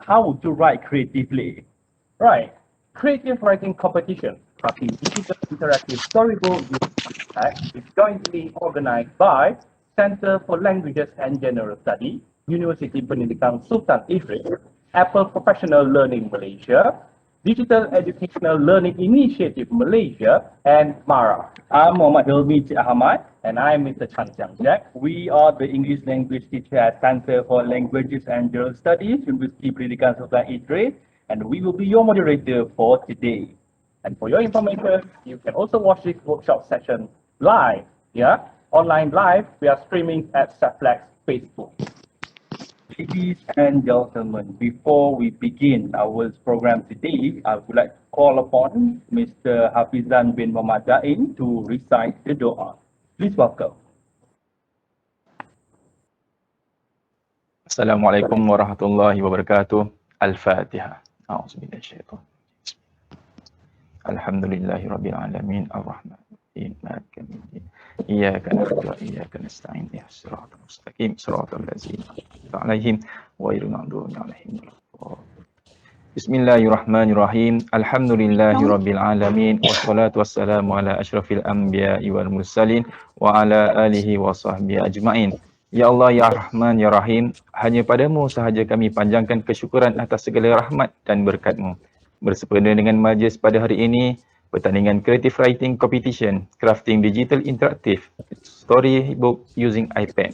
how to write creatively. Right. Creative writing competition, crafting digital interactive storybook is going to be organized by Center for Languages and General Study, University Pendidikan Sultan Idris, Apple Professional Learning Malaysia, Digital Educational Learning Initiative Malaysia, and MARA. I'm Muhammad Hilmi Cik Ahmad, and I'm Mr. Chan Siang Jack. We are the English language teacher at Center for Languages and General Studies, University Pendidikan Sultan Idris, and we will be your moderator for today. And for your information, you can also watch this workshop session live, online live. We are streaming at Saplex Facebook. Ladies and gentlemen, before we begin our program today, I would like to call upon Mr. Hafizan bin Muhammad Dain to recite the doa. Please welcome. Assalamualaikum warahmatullahi wabarakatuh. Al-Fatihah. A'udzubillahiminasyaitanir rajim. Alhamdulillahirabbil alamin arrahmanirrahim maliki yaumiddin. Iyyaka na'budu wa iyyaka nasta'in ihdinas siratal mustaqim siratal ladzina an'amta 'alaihim ghairil maghdubi 'alaihim waladdallin. Bismillahirrahmanirrahim. Alhamdulillahirabbil alamin wassalatu wassalamu ala asyrafil anbiya'i wal mursalin wa ala alihi wa sahbihi ajmain. Ya Allah, Ya Rahman, Ya Rahim, hanya padamu sahaja kami panjangkan kesyukuran atas segala rahmat dan berkat-Mu. Bersempena dengan majlis pada hari ini, pertandingan Creative Writing Competition, Crafting Digital Interactive Storybook Using iPad.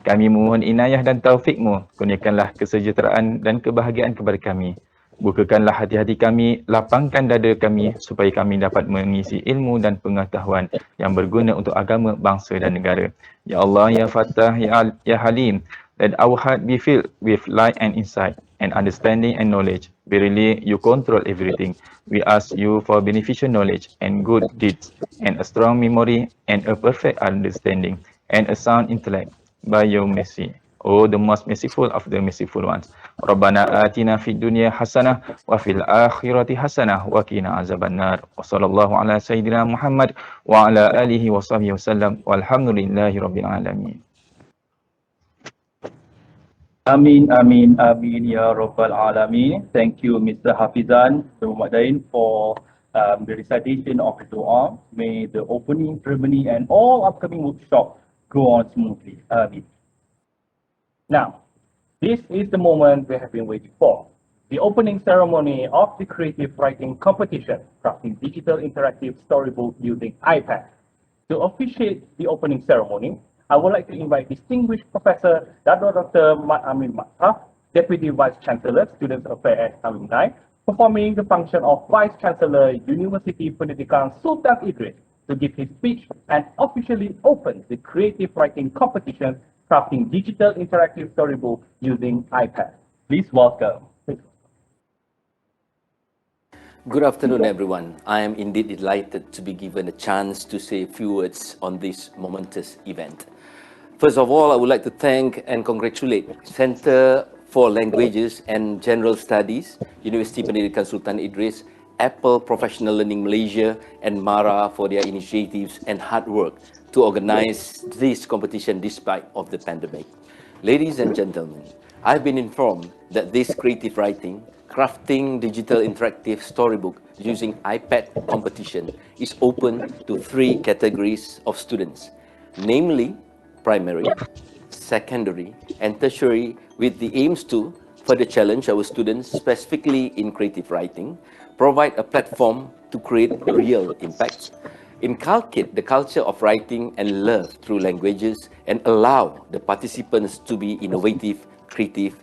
Kami memohon inayah dan taufik-Mu, kurniakanlah kesejahteraan dan kebahagiaan kepada kami. Bukakanlah hati-hati kami, lapangkan dada kami supaya kami dapat mengisi ilmu dan pengetahuan yang berguna untuk agama, bangsa dan negara. Ya Allah, Ya Fattah, Ya Halim, let our heart be filled with light and insight and understanding and knowledge. Verily, You control everything. We ask You for beneficial knowledge and good deeds and a strong memory and a perfect understanding and a sound intellect by Your mercy. Oh, the most merciful of the merciful ones. Rabbana atina fid dunya hasanah wa fil akhirati hasanah wa qina azabannar. Wa sallallahu ala sayyidina Muhammad wa ala alihi wa sahbihi wasallam. Walhamdulillahi rabbil alamin. Amin, amin, amin, ya Rabbal Alamin. Thank you, Mr. Hafizan bin Muhammad Dain, for the recitation of the dua. May the opening ceremony and all upcoming workshops go on smoothly. Amin. Now, this is the moment we have been waiting for. The opening ceremony of the creative writing competition, crafting digital interactive storybook using iPad. To officiate the opening ceremony, I would like to invite distinguished Professor Dr. Mat Amin Mathaf, Deputy Vice Chancellor, Students Affairs Alumni, performing the function of Vice Chancellor, University Pendidikan Sultan Idris, to give his speech and officially open the creative writing competition, crafting digital interactive storybook using iPad. Please welcome. Good afternoon, everyone. I am indeed delighted to be given a chance to say a few words on this momentous event. First of all, I would like to thank and congratulate Center for Languages and General Studies, University Pendidikan Sultan Idris, Apple Professional Learning Malaysia, and MARA for their initiatives and hard work to organize this competition despite of the pandemic. Ladies and gentlemen, I've been informed that this creative writing, crafting digital interactive storybook using iPad competition is open to 3 categories of students, namely primary, secondary, and tertiary, with the aims to further challenge our students specifically in creative writing, provide a platform to create real impact, inculcate the culture of writing and love through languages, and allow the participants to be innovative, creative,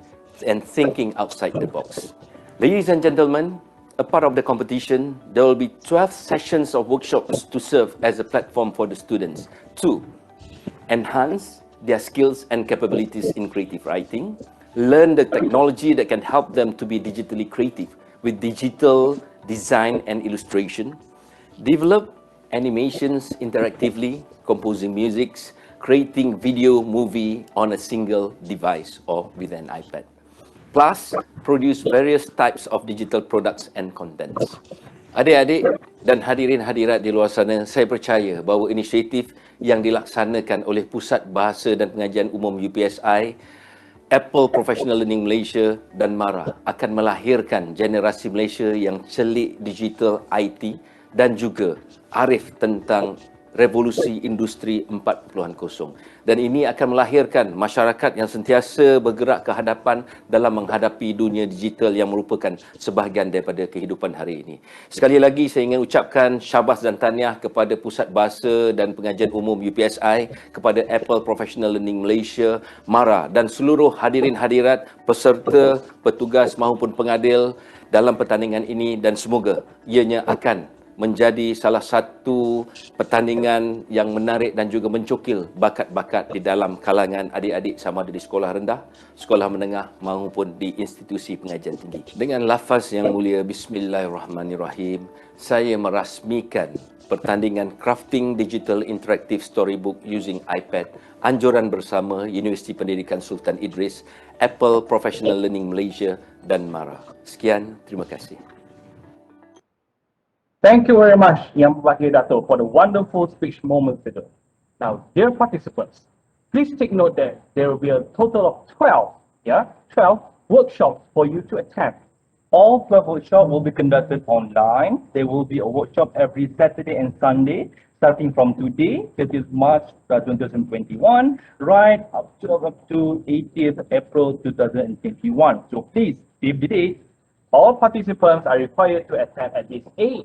and thinking outside the box. Ladies and gentlemen, a part of the competition, there will be 12 sessions of workshops to serve as a platform for the students to enhance their skills and capabilities in creative writing, learn the technology that can help them to be digitally creative with digital design and illustration, develop animations interactively, composing musics, creating video movie on a single device or with an iPad. Plus, produce various types of digital products and contents. Adik-adik dan hadirin hadirat di luar sana, saya percaya bahawa inisiatif yang dilaksanakan oleh Pusat Bahasa dan Pengajian Umum UPSI Apple Professional Learning Malaysia dan MARA akan melahirkan generasi Malaysia yang celik digital IT dan juga arif tentang revolusi industri 4.0. Dan ini akan melahirkan masyarakat yang sentiasa bergerak ke hadapan dalam menghadapi dunia digital yang merupakan sebahagian daripada kehidupan hari ini. Sekali lagi saya ingin ucapkan syabas dan tahniah kepada Pusat Bahasa dan Pengajian Umum UPSI, kepada Apple Professional Learning Malaysia, MARA dan seluruh hadirin hadirat, peserta, petugas maupun pengadil dalam pertandingan ini, dan semoga ianya akan menjadi salah satu pertandingan yang menarik dan juga mencokil bakat-bakat di dalam kalangan adik-adik sama ada di sekolah rendah, sekolah menengah maupun di institusi pengajian tinggi. Dengan lafaz yang mulia Bismillahirrahmanirrahim, saya merasmikan pertandingan Crafting Digital Interactive Storybook using iPad, anjuran bersama Universiti Pendidikan Sultan Idris, Apple Professional Learning Malaysia dan MARA. Sekian, terima kasih. Thank you very much, Yang Wakil Dato, for the wonderful speech moments ago. Now, dear participants, please take note that there will be a total of 12 workshops for you to attend. All 12 workshops will be conducted online. There will be a workshop every Saturday and Sunday, starting from today, 30th March 2021, right up to 80th April 2021. So please, save the date. All participants are required to attend at least 8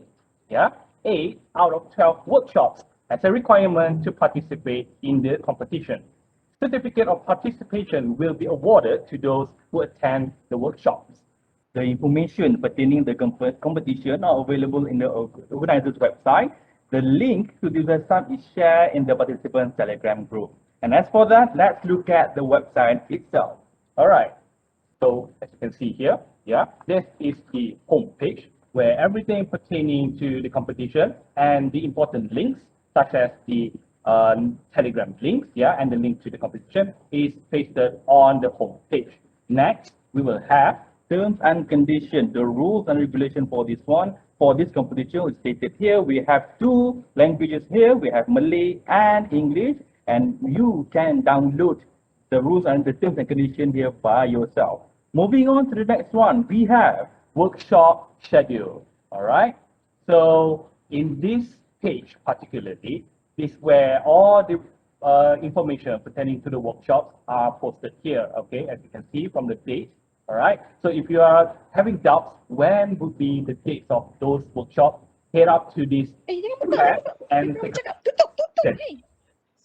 out of 12 workshops as a requirement to participate in the competition. Certificate of participation will be awarded to those who attend the workshops. The information pertaining the competition are available in the organizer's website. The link to the website is shared in the participants Telegram group. And as for that, let's look at the website itself. All right. So as you can see here, this is the home page where everything pertaining to the competition and the important links, such as the Telegram links, and the link to the competition is pasted on the home page. Next, we will have terms and conditions, the rules and regulations for this one. For this competition, it's stated here, we have 2 languages here. We have Malay and English, and you can download the rules and the terms and conditions here by yourself. Moving on to the next one, we have workshop schedule. All right. So in this page particularly, is where all the information pertaining to the workshops are posted here. Okay, as you can see from the date. All right. So if you are having doubts when would be the dates of those workshops, head up to this tab and take a look.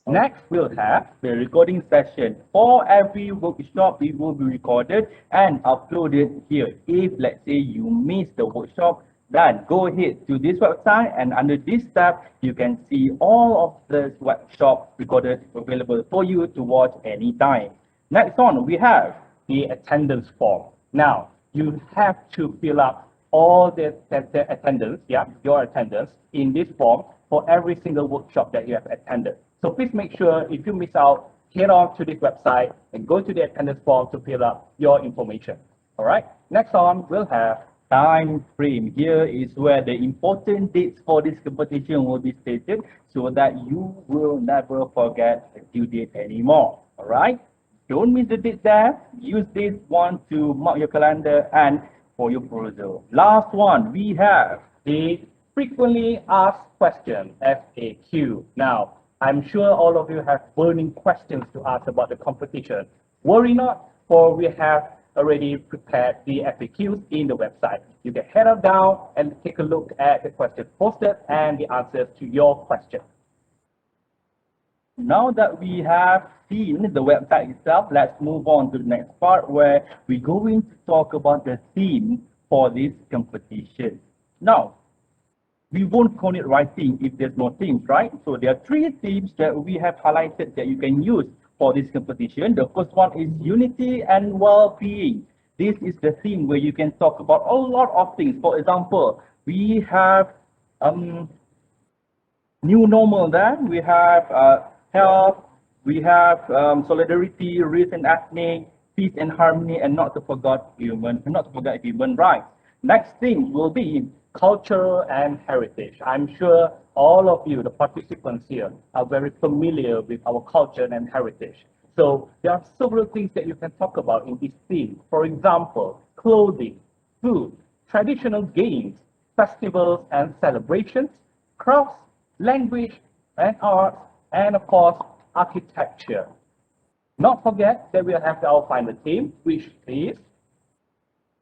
Next, we'll have the recording session. For every workshop, it will be recorded and uploaded here. If, let's say, you miss the workshop, then go ahead to this website, and under this tab, you can see all of the workshop recorded available for you to watch anytime. Next on, we have the attendance form. Now, you have to fill up all the attendance, your attendance in this form for every single workshop that you have attended. So please make sure if you miss out, head on to this website and go to the attendance form to fill up your information. All right. Next on, we'll have time frame. Here is where the important dates for this competition will be stated so that you will never forget the due date anymore. All right. Don't miss the date there. Use this one to mark your calendar and for your perusal. Last one, we have the frequently asked question, FAQ. Now, I'm sure all of you have burning questions to ask about the competition. Worry not, for we have already prepared the FAQs in the website. You can head on down and take a look at the questions posted and the answers to your question. Now that we have seen the website itself, let's move on to the next part where we're going to talk about the theme for this competition. Now, we won't call it writing if there's no themes, right? So there are 3 themes that we have highlighted that you can use for this competition. The first one is unity and well-being. This is the theme where you can talk about a lot of things. For example, we have new normal there. We have health. We have solidarity, race and ethnic, peace and harmony, and not to forget human rights. Next thing will be culture and heritage. I'm sure all of you, the participants here, are very familiar with our culture and heritage. So there are several things that you can talk about in this theme. For example, clothing, food, traditional games, festivals and celebrations, crafts, language and art, and of course, architecture. Not forget that we'll have our final theme, which is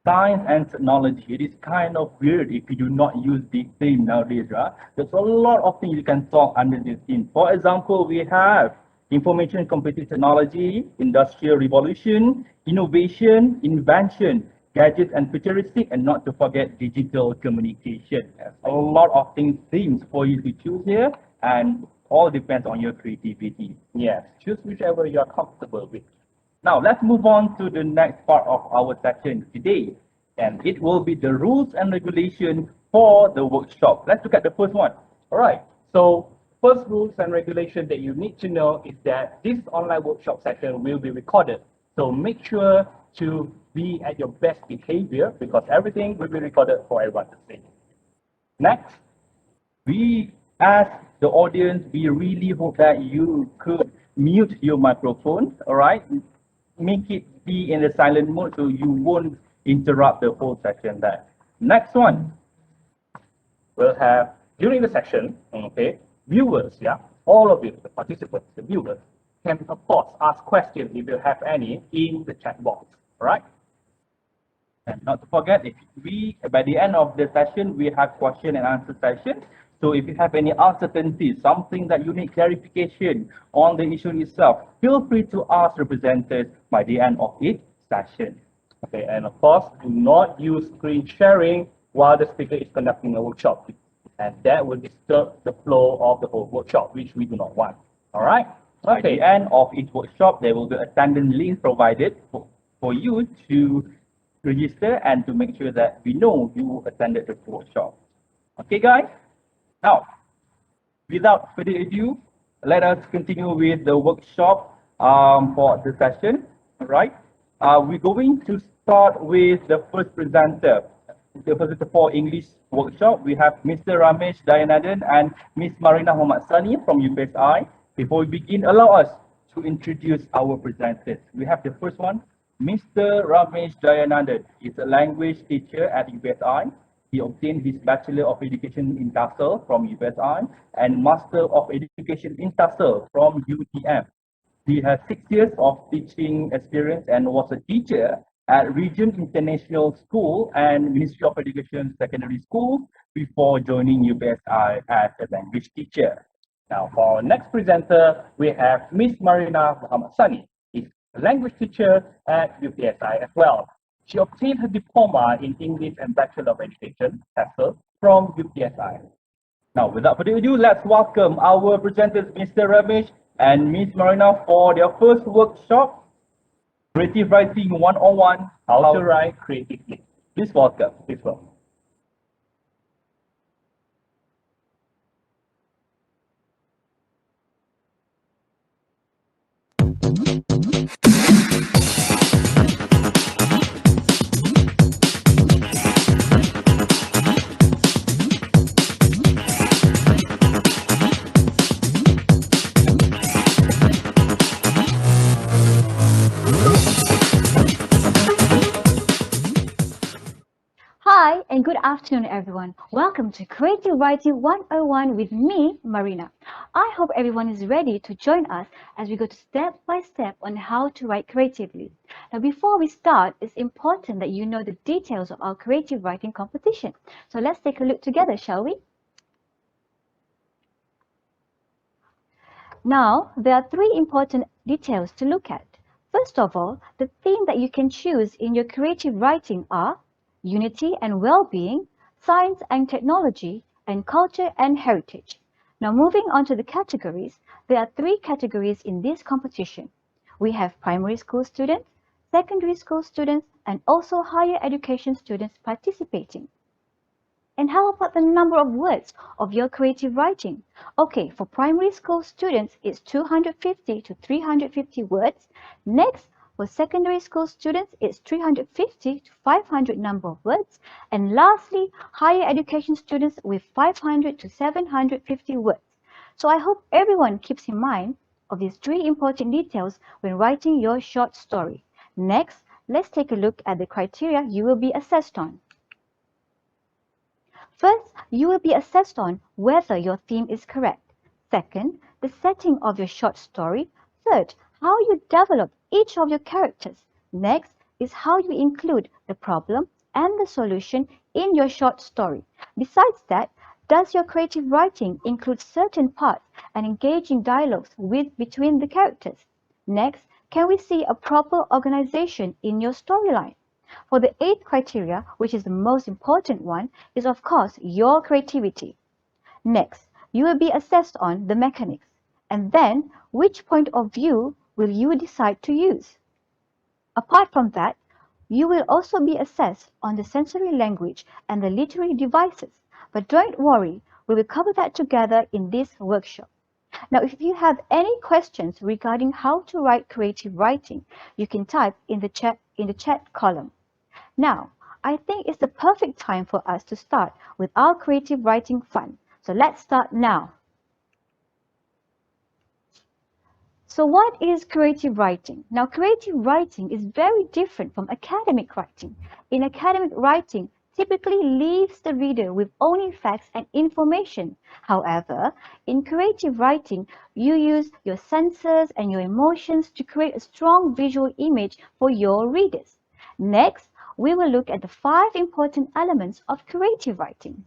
science and technology. It is kind of weird if you do not use this theme nowadays, right? There's a lot of things you can talk under this theme. For example, we have information and computing technology, industrial revolution, innovation, invention, gadgets and futuristic, and not to forget digital communication. There's a lot of things, themes for you to choose here, and all depends on your creativity. Yes, choose whichever you are comfortable with. Now, let's move on to the next part of our session today, and it will be the rules and regulations for the workshop. Let's look at the first one. All right. So, first rules and regulation that you need to know is that this online workshop session will be recorded. So, make sure to be at your best behavior because everything will be recorded for everyone to see. Next, we, as the audience, we really hope that you could mute your microphone, all right? Make it be in the silent mode so you won't interrupt the whole session there. Next one, we'll have, during the session, okay, viewers, yeah, all of you, the participants, the viewers, can of course ask questions if you have any in the chat box, all right? And not to forget, if we, by the end of the session, we have question and answer session. So if you have any uncertainty, something that you need clarification on the issue itself, feel free to ask representatives by the end of each session. Okay, and of course, do not use screen sharing while the speaker is conducting a workshop. And that will disturb the flow of the whole workshop, which we do not want. All right? Okay. By the end of each workshop, there will be attendance link provided for you to register and to make sure that we know you attended the workshop. Okay, guys? Now, without further ado, let us continue with the workshop for the session. All right. We're going to start with the first presenter. The presenter for English workshop, we have Mr. Ramesh Dayanathan and Ms. Marina Homadsani from UPSI. Before we begin, allow us to introduce our presenters. We have the first one, Mr. Ramesh Dayanathan is a language teacher at UPSI. He obtained his Bachelor of Education in TESOL from UPSI and Master of Education in TESOL from UTM. He has 6 years of teaching experience and was a teacher at Regent International School and Ministry of Education Secondary School before joining UPSI as a language teacher. Now, for our next presenter, we have Ms. Marina Mohammadsani. She's a language teacher at UPSI as well. She obtained her diploma in English and Bachelor of Education, TESOL, from UPSI. Now, without further ado, let's welcome our presenters, Mr. Ramesh and Ms. Marina, for their first workshop, Creative Writing 101, How to Write Creatively. Please welcome. Please welcome. Hi and good afternoon everyone. Welcome to Creative Writing 101 with me, Marina. I hope everyone is ready to join us as we go step by step on how to write creatively. Now before we start, it's important that you know the details of our creative writing competition. So let's take a look together, shall we? Now, there are 3 important details to look at. First of all, the theme that you can choose in your creative writing are unity and well-being, science and technology, and culture and heritage. Now moving on to the categories, there are 3 categories in this competition. We have primary school students, secondary school students, and also higher education students participating. And how about the number of words of your creative writing? Okay, for primary school students, it's 250 to 350 words. Next, for secondary school students, it's 350 to 500 number of words. And lastly, higher education students with 500 to 750 words. So I hope everyone keeps in mind of these three important details when writing your short story. Next, let's take a look at the criteria you will be assessed on. First, you will be assessed on whether your theme is correct. Second, the setting of your short story. Third, how you develop each of your characters. Next is how you include the problem and the solution in your short story. Besides that, does your creative writing include certain parts and engaging dialogues between the characters? Next, can we see a proper organization in your storyline? For the eighth criteria, which is the most important one, is of course your creativity. Next, you will be assessed on the mechanics, and then which point of view will you decide to use? Apart from that, you will also be assessed on the sensory language and the literary devices, but don't worry, we will cover that together in this workshop. Now, if you have any questions regarding how to write creative writing, you can type in the chat column. Now, I think it's the perfect time for us to start with our creative writing fun. So let's start now. So what is creative writing? Now, creative writing is very different from academic writing. In academic writing, typically leaves the reader with only facts and information. However, in creative writing, you use your senses and your emotions to create a strong visual image for your readers. Next, we will look at the 5 important elements of creative writing.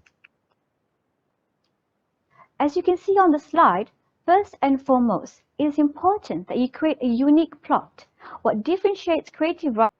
As you can see on the slide, first and foremost, it is important that you create a unique plot. What differentiates creative writing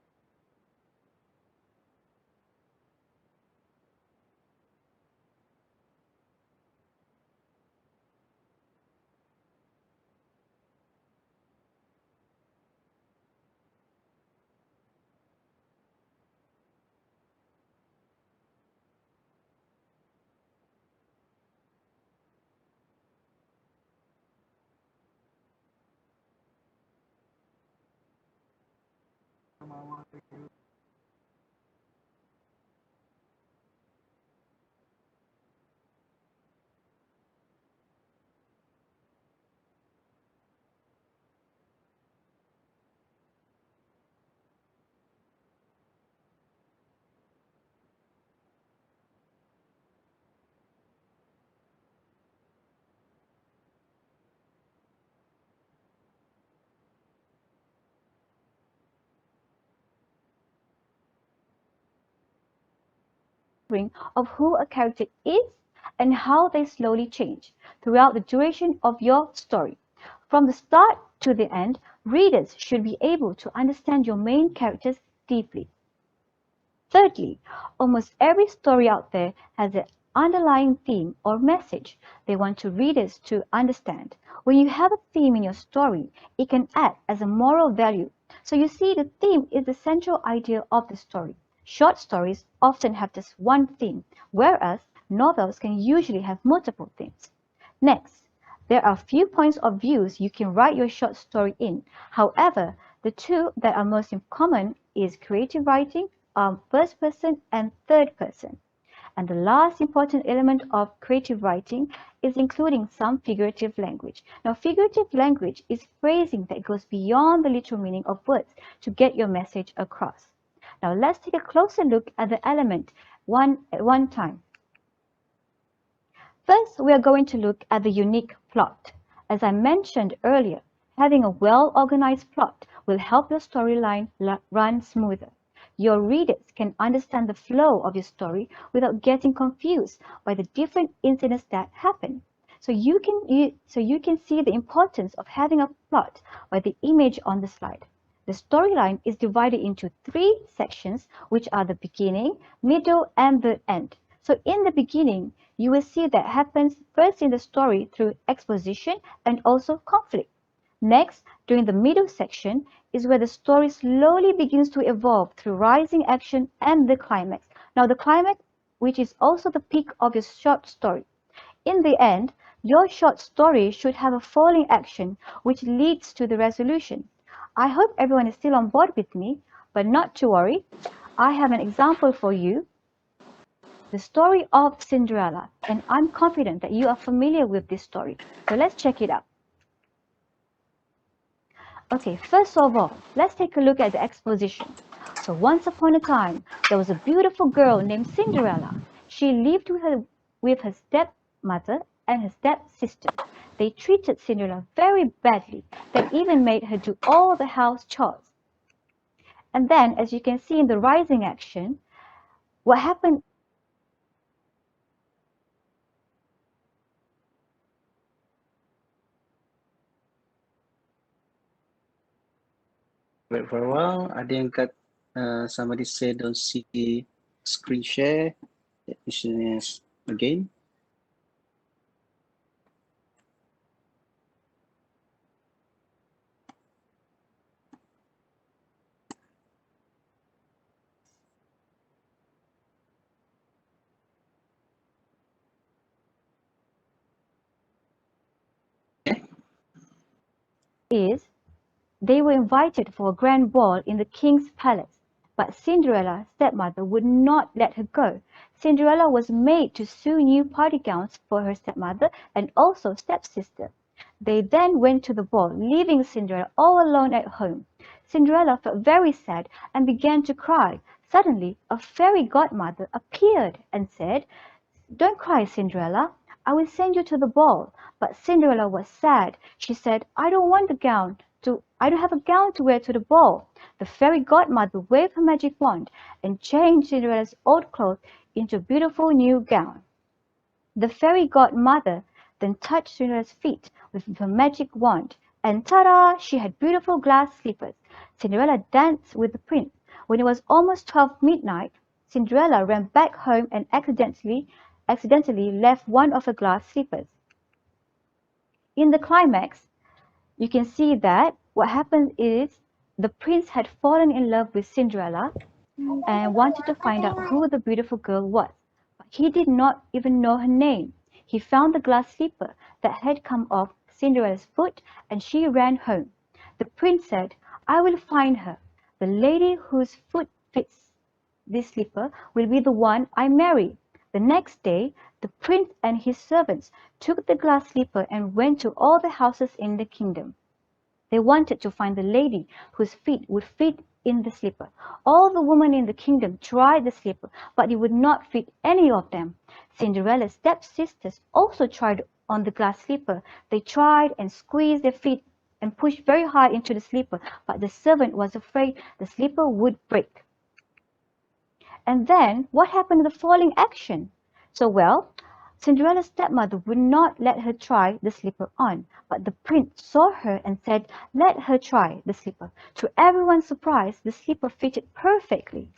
of who a character is and how they slowly change throughout the duration of your story. From the start to the end, readers should be able to understand your main characters deeply. Thirdly, almost every story out there has an underlying theme or message they want readers to understand. When you have a theme in your story, it can act as a moral value. So you see, the theme is the central idea of the story. Short stories often have just one theme, whereas novels can usually have multiple themes. Next, there are few points of views you can write your short story in. However, the two that are most common is creative writing, first person and third person. And the last important element of creative writing is including some figurative language. Now, figurative language is phrasing that goes beyond the literal meaning of words to get your message across. Now, let's take a closer look at the element at one time. First, we are going to look at the unique plot. As I mentioned earlier, having a well-organized plot will help your storyline run smoother. Your readers can understand the flow of your story without getting confused by the different incidents that happen. So you can see the importance of having a plot by the image on the slide. The storyline is divided into 3 sections, which are the beginning, middle, and the end. So in the beginning, you will see that happens first in the story through exposition and also conflict. Next, during the middle section is where the story slowly begins to evolve through rising action and the climax. Now the climax, which is also the peak of your short story. In the end, your short story should have a falling action which leads to the resolution. I hope everyone is still on board with me, but not to worry. I have an example for you. The story of Cinderella, and I'm confident that you are familiar with this story. So let's check it out. Okay, first of all, let's take a look at the exposition. So once upon a time, there was a beautiful girl named Cinderella. She lived with her stepmother and her stepsister. They treated Cinderella very badly. They even made her do all the house chores. And then, as you can see in the rising action, what happened? Wait for a while. Ada yang somebody said don't see screen share. Let me share this again. Is they were invited for a grand ball in the king's palace, but Cinderella's stepmother would not let her go. Cinderella was made to sew new party gowns for her stepmother and also stepsister. They then went to the ball, leaving Cinderella all alone at home. Cinderella felt very sad and began to cry. Suddenly, a fairy godmother appeared and said, "Don't cry, Cinderella. I will send you to the ball." But Cinderella was sad. She said, I don't have a gown to wear to the ball." The fairy godmother waved her magic wand and changed Cinderella's old clothes into a beautiful new gown. The fairy godmother then touched Cinderella's feet with her magic wand, and ta-da! She had beautiful glass slippers. Cinderella danced with the prince. When it was almost 12 midnight, Cinderella ran back home and accidentally left one of her glass slippers. In the climax, you can see that what happened is the prince had fallen in love with Cinderella and wanted to find out who the beautiful girl was. But he did not even know her name. He found the glass slipper that had come off Cinderella's foot and she ran home. The prince said, I will find her. The lady whose foot fits this slipper will be the one I marry. The next day, the prince and his servants took the glass slipper and went to all the houses in the kingdom. They wanted to find the lady whose feet would fit in the slipper. All the women in the kingdom tried the slipper, but it would not fit any of them. Cinderella's stepsisters also tried on the glass slipper. They tried and squeezed their feet and pushed very hard into the slipper, but the servant was afraid the slipper would break. And then, what happened in the following action? Cinderella's stepmother would not let her try the slipper on, but the prince saw her and said, let her try the slipper. To everyone's surprise, the slipper fitted perfectly.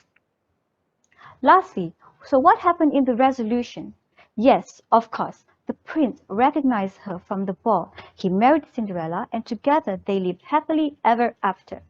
Lastly, so what happened in the resolution? Yes, of course, the prince recognized her from the ball. He married Cinderella and together they lived happily ever after.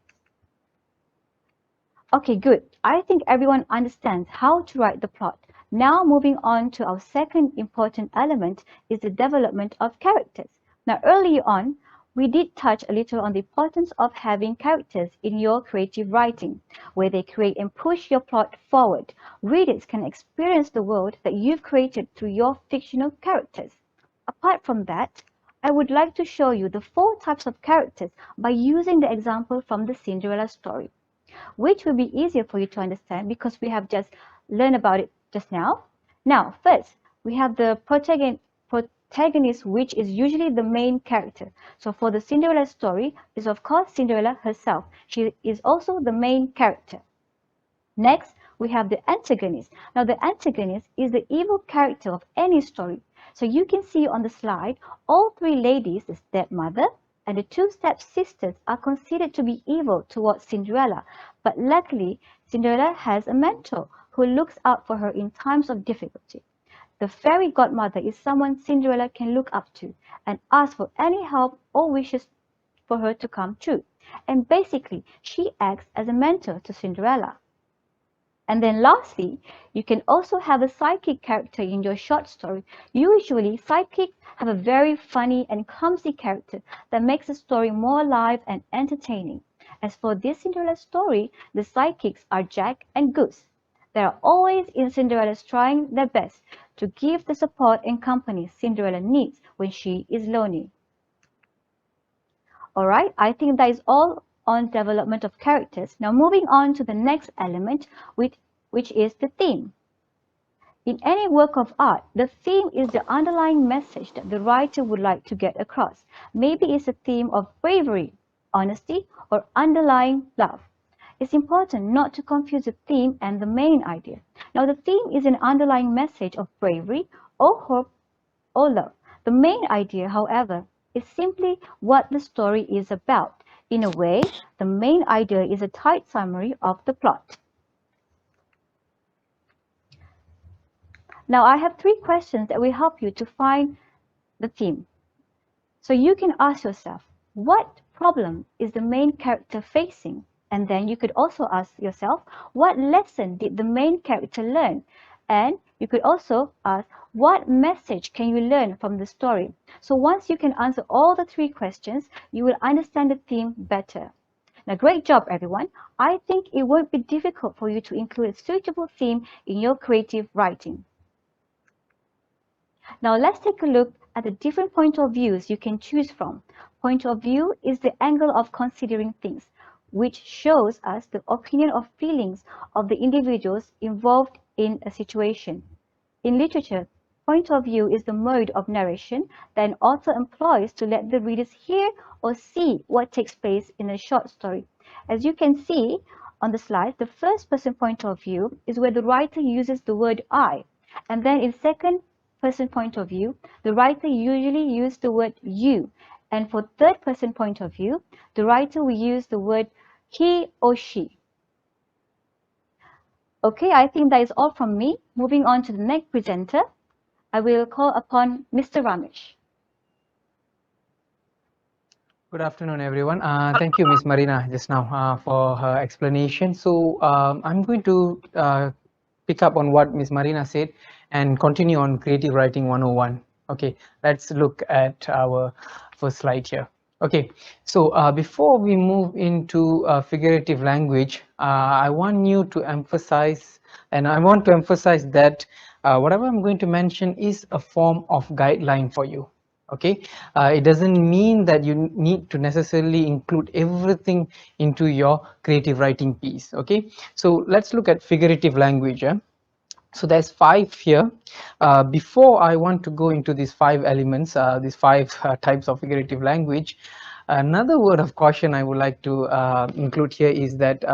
Okay, good. I think everyone understands how to write the plot. Now moving on to our second important element is the development of characters. Now earlier on, we did touch a little on the importance of having characters in your creative writing, where they create and push your plot forward. Readers can experience the world that you've created through your fictional characters. Apart from that, I would like to show you the 4 types of characters by using the example from the Cinderella story, which will be easier for you to understand because we have just learned about it just now. Now, first, we have the protagonist, which is usually the main character. So for the Cinderella story, is of course Cinderella herself. She is also the main character. Next, we have the antagonist. Now, the antagonist is the evil character of any story. So you can see on the slide, all 3 ladies, the stepmother, and the 2 stepsisters are considered to be evil towards Cinderella. But luckily, Cinderella has a mentor who looks out for her in times of difficulty. The fairy godmother is someone Cinderella can look up to and ask for any help or wishes for her to come true. And basically, she acts as a mentor to Cinderella. And then lastly, you can also have a sidekick character in your short story. Usually, sidekicks have a very funny and clumsy character that makes the story more alive and entertaining. As for this Cinderella story, the sidekicks are Jack and Goose. They are always in Cinderella's trying their best to give the support and company Cinderella needs when she is lonely. Alright, I think that is all on development of characters. Now moving on to the next element, which is the theme. In any work of art, the theme is the underlying message that the writer would like to get across. Maybe it's a theme of bravery, honesty, or underlying love. It's important not to confuse the theme and the main idea. Now, the theme is an underlying message of bravery or hope or love. The main idea, however, is simply what the story is about. In a way, the main idea is a tight summary of the plot. Now, I have 3 questions that will help you to find the theme. So you can ask yourself, what problem is the main character facing? And then you could also ask yourself, what lesson did the main character learn? And you could also ask, what message can you learn from the story? So once you can answer all the 3 questions, you will understand the theme better. Now, great job, everyone. I think it won't be difficult for you to include a suitable theme in your creative writing. Now let's take a look at the different point of views you can choose from. Point of view is the angle of considering things, which shows us the opinion or feelings of the individuals involved in a situation. In literature, point of view is the mode of narration that an author employs to let the readers hear or see what takes place in a short story. As you can see on the slide, the first person point of view is where the writer uses the word I, and then in second person point of view, the writer usually uses the word you. And for third person point of view, the writer will use the word he or she. Okay, I think that is all from me. Moving on to the next presenter, I will call upon Mr. Ramesh. Good afternoon, everyone. Thank you, Ms. Marina, just now for her explanation. So I'm going to pick up on what Ms. Marina said and continue on Creative Writing 101. Okay, let's look at our first slide here. Okay, so before we move into figurative language, I want you to emphasize, and I want to emphasize that whatever I'm going to mention is a form of guideline for you. Okay, it doesn't mean that you need to necessarily include everything into your creative writing piece. Okay, so let's look at figurative language. So there's 5 here. Before I want to go into these 5 elements, these 5 types of figurative language, another word of caution I would like to include here is that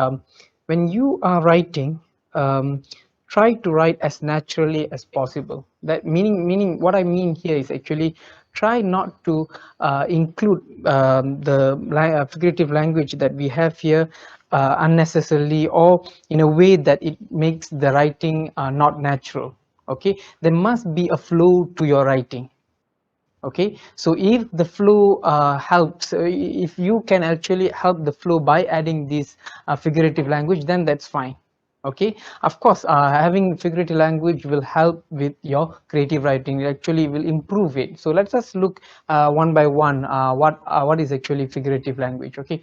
when you are writing, try to write as naturally as possible. That meaning what I mean here is actually try not to include the figurative language that we have here unnecessarily or in a way that it makes the writing not natural. Okay, there must be a flow to your writing. Okay, so if the flow helps, if you can actually help the flow by adding this figurative language, then that's fine. Okay, of course, having figurative language will help with your creative writing. It actually will improve it. So let's just look one by one what is actually figurative language. Okay,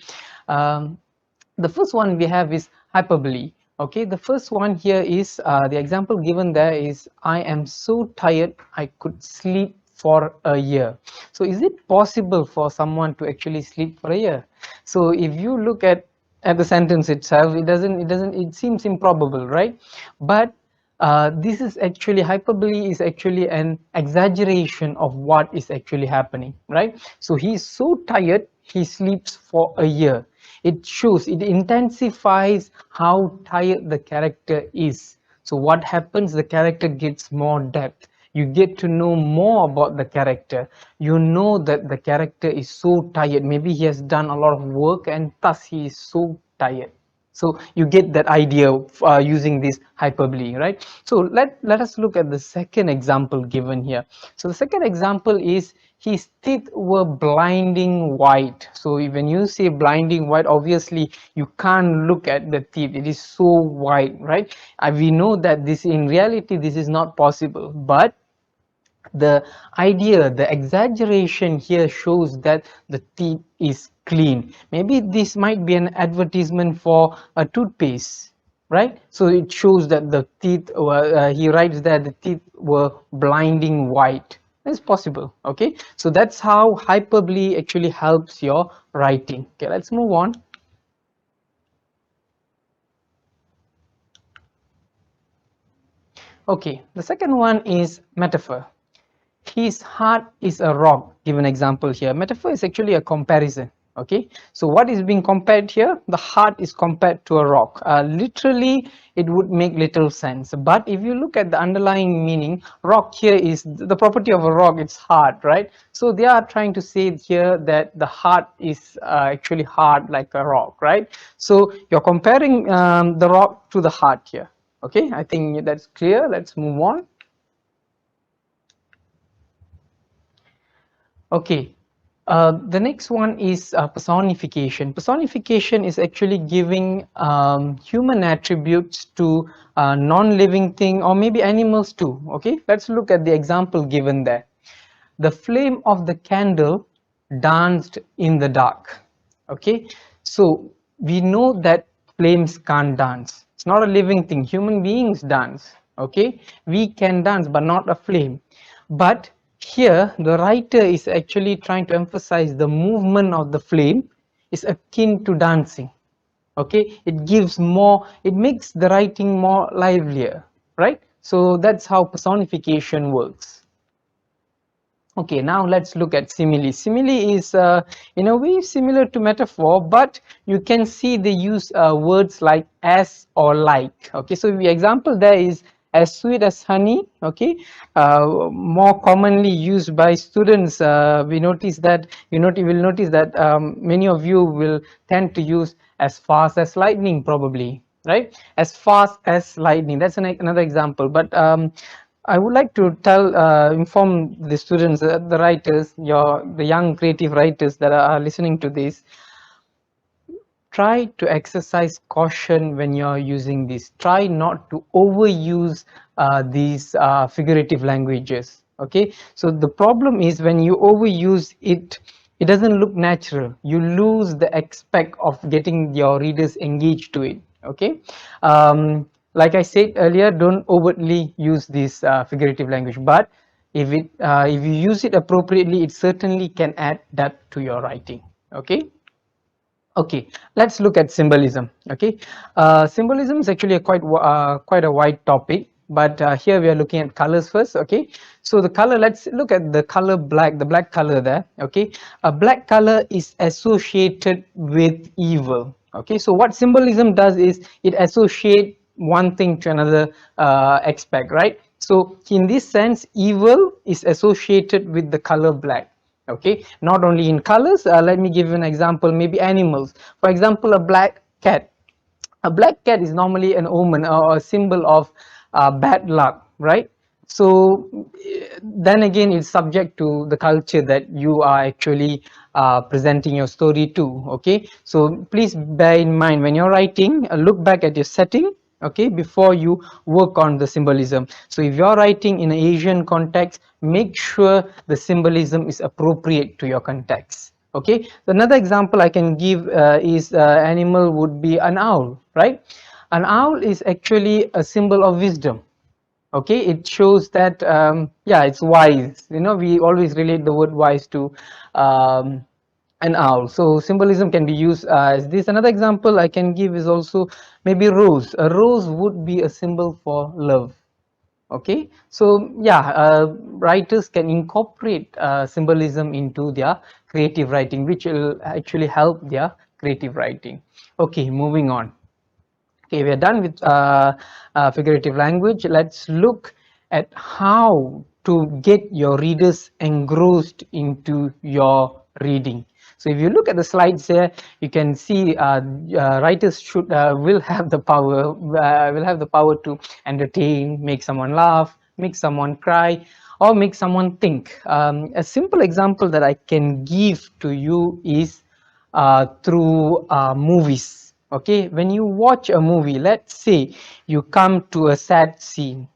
the first one we have is hyperbole. Okay, the first one here is the example given there is, I am so tired I could sleep for a year. So is it possible for someone to actually sleep for a year? So if you look at the sentence itself, it seems improbable, right? But this is actually, hyperbole is actually an exaggeration of what is actually happening, right? So he's so tired he sleeps for a year. It shows, it intensifies how tired the character is. So what happens, the character gets more depth. You get to know more about the character. You know that the character is so tired. Maybe he has done a lot of work and thus he is so tired. So you get that idea of, using this hyperbole, right? So let us look at the second example given here. So the second example is, his teeth were blinding white. So when you say blinding white, obviously you can't look at the teeth. It is so white, right? We know that this, in reality, this is not possible. But the idea, the exaggeration here shows that the teeth is clean. Maybe this might be an advertisement for a toothpaste, right? So it shows that the teeth were, he writes that the teeth were blinding white. It's possible. Okay, so that's how hyperbole actually helps your writing. Okay, let's move on. Okay, the second one is metaphor. His heart is a rock. Give an example here. Metaphor is actually a comparison. Okay, so what is being compared here? The heart is compared to a rock. Literally, it would make little sense. But if you look at the underlying meaning, rock here is the property of a rock. It's hard, right? So they are trying to say here that the heart is actually hard like a rock, right? So you're comparing the rock to the heart here. Okay, I think that's clear. Let's move on. Okay, the next one is personification. Personification is actually giving human attributes to non-living thing or maybe animals too. Okay, let's look at the example given there. The flame of the candle danced in the dark. Okay, so we know that flames can't dance. It's not a living thing. Human beings dance. Okay, we can dance, but not a flame. But here, the writer is actually trying to emphasize the movement of the flame is akin to dancing. Okay, it gives more, it makes the writing more livelier, right? So that's how personification works. Okay, now let's look at simile. Simile is in a way similar to metaphor, but you can see they use words like as or like. Okay, so the example there is as sweet as honey. Okay, more commonly used by students. We notice that you will notice that many of you will tend to use as fast as lightning, probably, right? As fast as lightning. That's another example, but I would like to inform the students, the writers, the young creative writers that are listening to this. Try to exercise caution when you're using this. Try not to overuse these figurative languages. Okay, so the problem is when you overuse it, it doesn't look natural. You lose the aspect of getting your readers engaged to it. Okay. Like I said earlier, don't overtly use this figurative language, but if you use it appropriately, it certainly can add depth to your writing. Okay. Okay, let's look at symbolism. Okay, symbolism is actually a quite a wide topic, but here we are looking at colors first. Okay, so the color, let's look at the color black, the black color there. Okay, a black color is associated with evil. Okay, so what symbolism does is it associates one thing to another aspect, right? So in this sense, evil is associated with the color black. Okay, not only in colors. Let me give you an example. Maybe animals, for example, a black cat. A black cat is normally an omen or a symbol of bad luck, right? So then again, it's subject to the culture that you are actually presenting your story to. Okay, so please bear in mind when you're writing, look back at your setting, okay, before you work on the symbolism. So if you're writing in an Asian context, make sure the symbolism is appropriate to your context. Okay, so another example I can give is animal would be an owl, right? An owl is actually a symbol of wisdom. Okay, it shows that yeah, it's wise. You know, we always relate the word wise to an owl. So symbolism can be used as this. Another example I can give is also maybe rose. A rose would be a symbol for love. Okay, so yeah, writers can incorporate symbolism into their creative writing, which will actually help their creative writing. Okay, moving on. Okay, we are done with figurative language. Let's look at how to get your readers engrossed into your reading. So if you look at the slides here, you can see writers will have the power to entertain, make someone laugh, make someone cry, or make someone think. A simple example that I can give to you is through movies. Okay, when you watch a movie, let's say you come to a sad scene.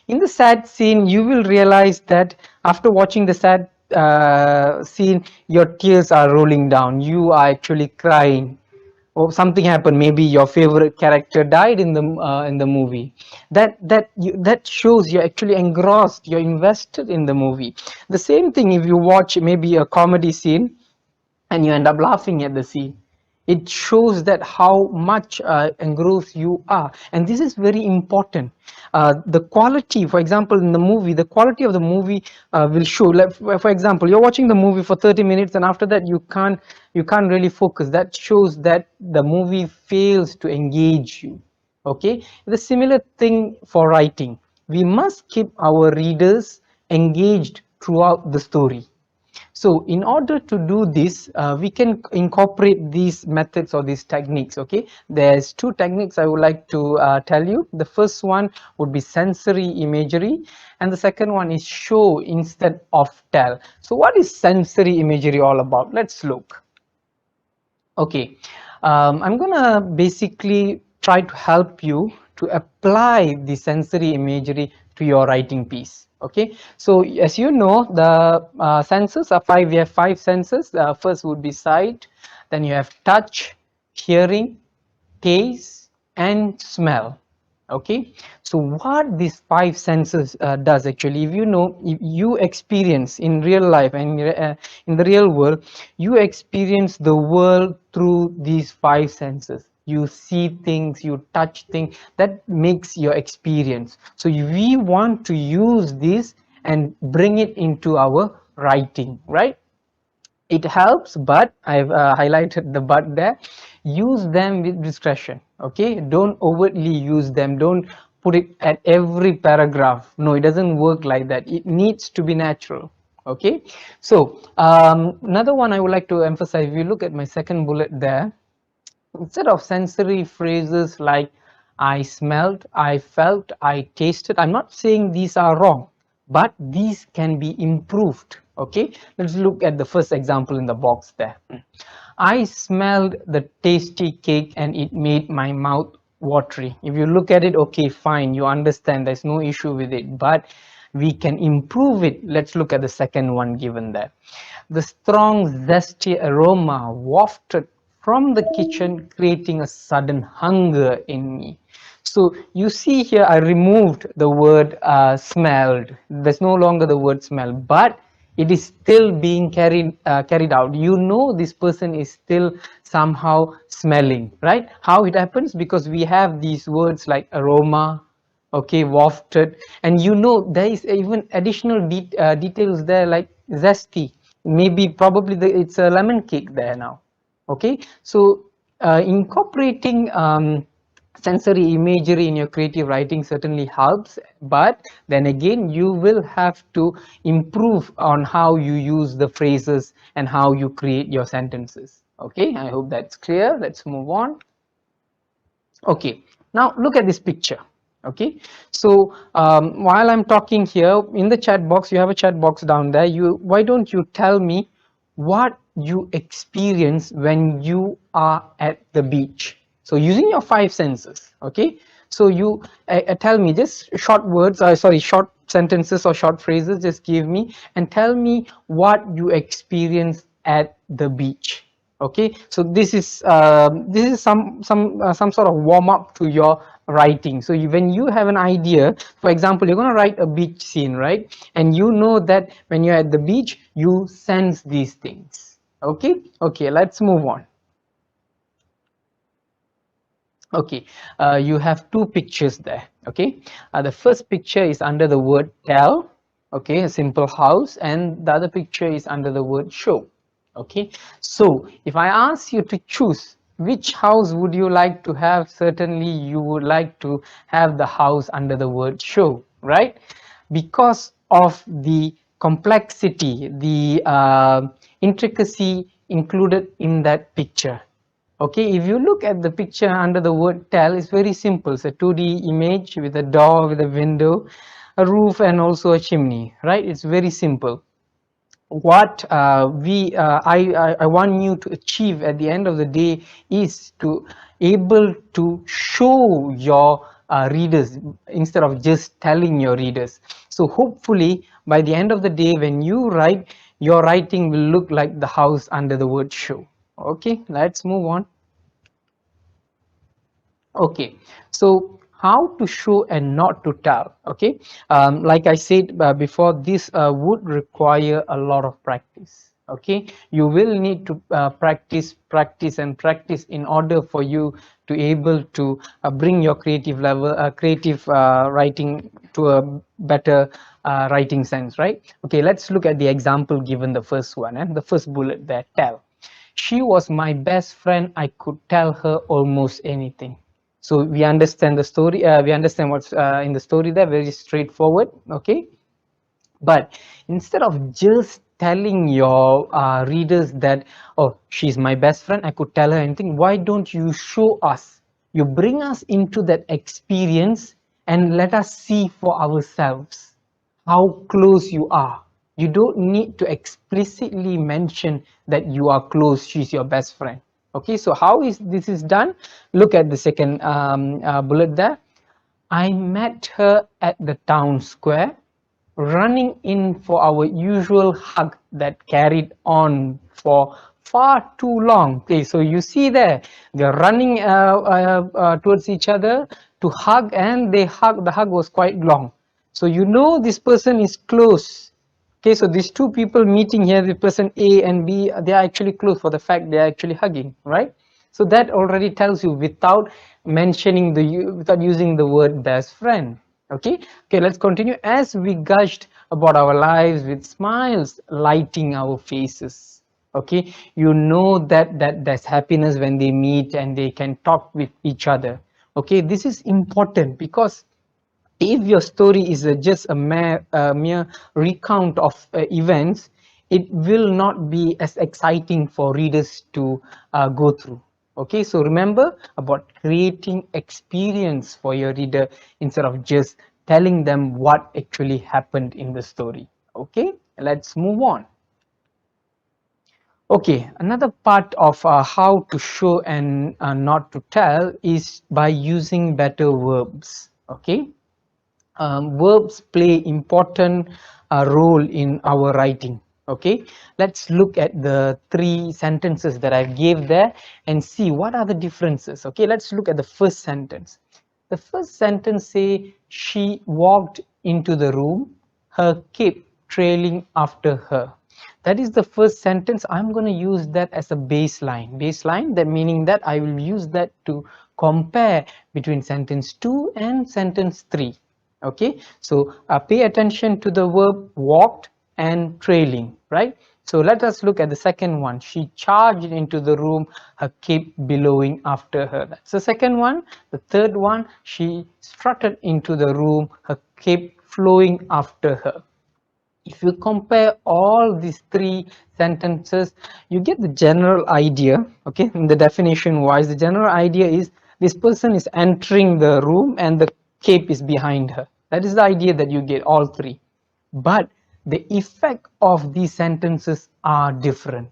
In the sad scene, you will realize that after watching the sad scene, your tears are rolling down. You are actually crying. or something happened, maybe your favorite character died in the movie, that shows you're actually engrossed, you're invested in the movie. The same thing if you watch maybe a comedy scene and you end up laughing at the scene, it shows that how much engrossed you are, and this is very important. The quality, for example, in the movie, the quality of the movie will show, like for example, you're watching the movie for 30 minutes and after that you can't really focus. That shows that the movie fails to engage you. Okay, the similar thing for writing. We must keep our readers engaged throughout the story. So in order to do this, we can incorporate these methods or these techniques. Okay, there's two techniques I would like to tell you. The first one would be sensory imagery, and the second one is show instead of tell. So what is sensory imagery all about? Let's look. Okay, I'm gonna basically try to help you to apply the sensory imagery to your writing piece. Okay, so as you know, the senses are five. We have five senses. First would be sight, then you have touch, hearing, taste, and smell. Okay, so what these five senses does actually, if you know, if you experience in real life and in the real world, you experience the world through these five senses. You see things, you touch things, that makes your experience. So we want to use this and bring it into our writing, right? It helps, but I've highlighted the but there. Use them with discretion. Okay, don't overtly use them. Don't put it at every paragraph. No, it doesn't work like that. It needs to be natural. Okay, so another one I would like to emphasize, if you look at my second bullet there, instead of sensory phrases like I smelled, I felt, I tasted, I'm not saying these are wrong, but these can be improved. Okay, let's look at the first example in the box there. I smelled the tasty cake and it made my mouth watery. If you look at it, okay, fine, you understand, there's no issue with it, but we can improve it. Let's look at the second one given there. The strong, zesty aroma wafted from the kitchen, creating a sudden hunger in me. So you see here, I removed the word smelled. There's no longer the word smell, but it is still being carried out. You know, this person is still somehow smelling, right? How it happens? Because we have these words like aroma, okay, wafted, and you know there is even additional details there like zesty. Maybe probably it's a lemon cake there now. Okay, so incorporating sensory imagery in your creative writing certainly helps, but then again you will have to improve on how you use the phrases and how you create your sentences. Okay, I hope that's clear. Let's move on. Okay, now look at this picture. Okay, so while I'm talking here in the chat box, you have a chat box down there. Why don't you tell me what you experience when you are at the beach? So using your five senses. Okay, so you tell me just short words, sorry, short sentences or short phrases. Just give me and tell me what you experience at the beach. Okay, so this is some sort of warm up to your writing. So when you have an idea, for example, you're going to write a beach scene, right? And you know that when you're at the beach, you sense these things. Okay, let's move on. Okay, you have two pictures there. Okay, the first picture is under the word tell. Okay, a simple house, and the other picture is under the word show. Okay, so if I ask you to choose which house would you like to have, certainly you would like to have the house under the word show, right? Because of the complexity, the intricacy included in that picture. Okay, if you look at the picture under the word tell, it's very simple. It's a 2D image with a door, with a window, a roof, and also a chimney, right? It's very simple. What I want you to achieve at the end of the day is to able to show your readers instead of just telling your readers. So hopefully by the end of the day, when you write, your writing will look like the house under the word show. Okay, let's move on. Okay, so how to show and not to tell. Okay, like I said before, this would require a lot of practice. Okay, you will need to practice and practice in order for you to able to bring your creative level, creative writing to a better writing sense, right? Okay, let's look at the example given, the first one, and the first bullet there, tell. She was my best friend. I could tell her almost anything. So we understand the story. We understand what's in the story there. Very straightforward. Okay, but instead of just telling your readers that, oh, she's my best friend, I could tell her anything, why don't you show us? You bring us into that experience and let us see for ourselves how close you are. You don't need to explicitly mention that you are close, she's your best friend. Okay, so how is this is done? Look at the second bullet there. I met her at the town square, running in for our usual hug that carried on for far too long. Okay, so you see there, they're running towards each other to hug, and they hug. The hug was quite long. So you know this person is close. Okay, so these two people meeting here, the person A and B, they are actually close for the fact they are actually hugging, right? So that already tells you without mentioning without using the word best friend. Okay, let's continue. As we gushed about our lives with smiles lighting our faces. Okay, you know that there's happiness when they meet and they can talk with each other. Okay, this is important because if your story is just a mere recount of events, it will not be as exciting for readers to go through. Okay, so remember about creating experience for your reader instead of just telling them what actually happened in the story. Okay, let's move on. Okay, another part of how to show and not to tell is by using better verbs. Okay, verbs play important role in our writing. Okay, let's look at the three sentences that I gave there and see what are the differences. Okay, let's look at the first sentence. The first sentence say she walked into the room, her cape trailing after her. That is the first sentence. I'm going to use that as a baseline, that meaning that I will use that to compare between sentence 2 and sentence 3. Okay, so pay attention to the verb walked and trailing, right? So let us look at the second one. She charged into the room, her cape billowing after her. That's the second one. The third one, she strutted into the room, her cape flowing after her. If you compare all these three sentences, you get the general idea. Okay, in the definition wise, the general idea is this person is entering the room and the cape is behind her. That is the idea that you get, all three. But the effect of these sentences are different.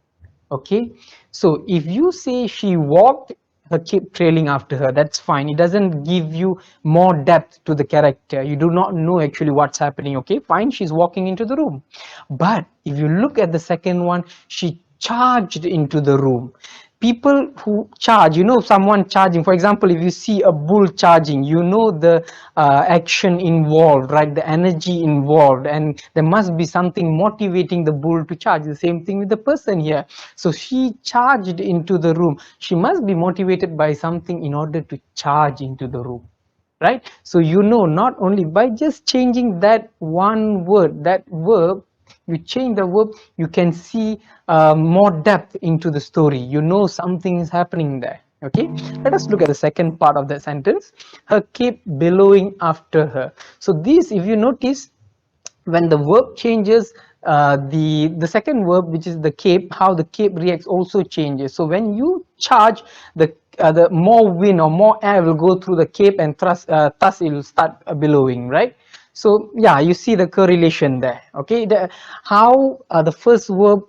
Okay, so if you say she walked, her cape trailing after her, that's fine. It doesn't give you more depth to the character. You do not know actually what's happening. Okay, fine, she's walking into the room. But if you look at the second one, she charged into the room. People who charge, you know, someone charging, for example, if you see a bull charging, you know the action involved, right? The energy involved, and there must be something motivating the bull to charge. The same thing with the person here. So she charged into the room. She must be motivated by something in order to charge into the room, right? So you know, not only by just changing that one word, that verb, you change the verb, you can see more depth into the story. You know something is happening there. Okay, let us look at the second part of the sentence. Her cape billowing after her. So this, if you notice, when the verb changes, the second verb, which is the cape, how the cape reacts also changes. So when you charge, the more wind or more air will go through the cape, and thus it will start billowing, right? So yeah, you see the correlation there. Okay, how the first verb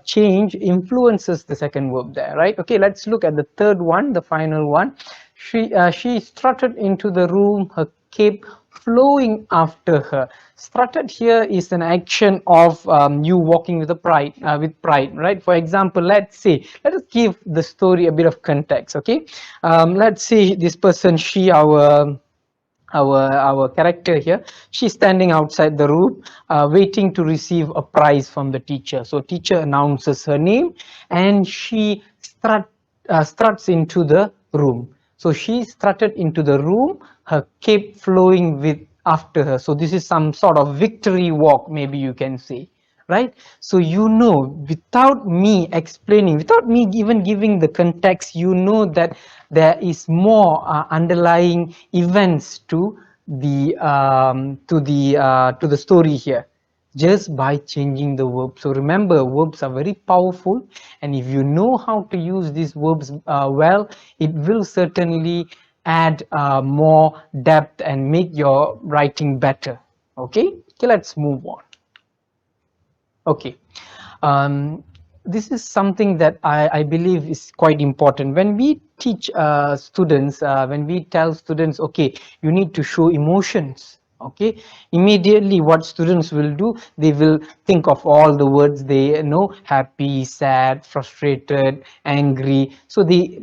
change influences the second verb there, right? Okay, let's look at the third one, the final one. She strutted into the room, her kept flowing after her. Strutted here is an action of you walking with pride, right? For example, let us give the story a bit of context, okay? Let's say this person, she, our character here, she's standing outside the room waiting to receive a prize from the teacher. So teacher announces her name and she struts into the room. So she strutted into the room, her cape flowing with after her. So this is some sort of victory walk, maybe you can say, right? So you know, without me explaining, without me even giving the context, you know that there is more underlying events to the story here, just by changing the verb. So remember, verbs are very powerful, and if you know how to use these verbs well, it will certainly add more depth and make your writing better. Okay, let's move on. Okay, this is something that I believe is quite important. When we teach students, when we tell students, okay, you need to show emotions, okay, immediately what students will do, they will think of all the words they know: happy, sad, frustrated, angry. So they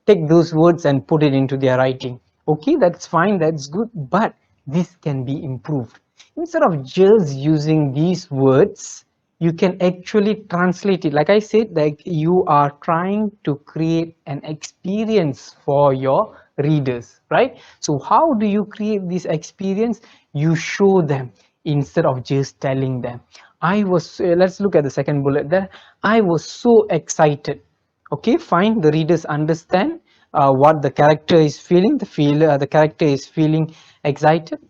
take those words and put it into their writing. Okay, that's fine, that's good, but this can be improved. Instead of just using these words, you can actually translate it. Like I said, like you are trying to create an experience for your readers, right? So how do you create this experience? You show them instead of just telling them. Let's look at the second bullet there. I was so excited. Okay, fine, the readers understand what the character is feeling. The character is feeling excited.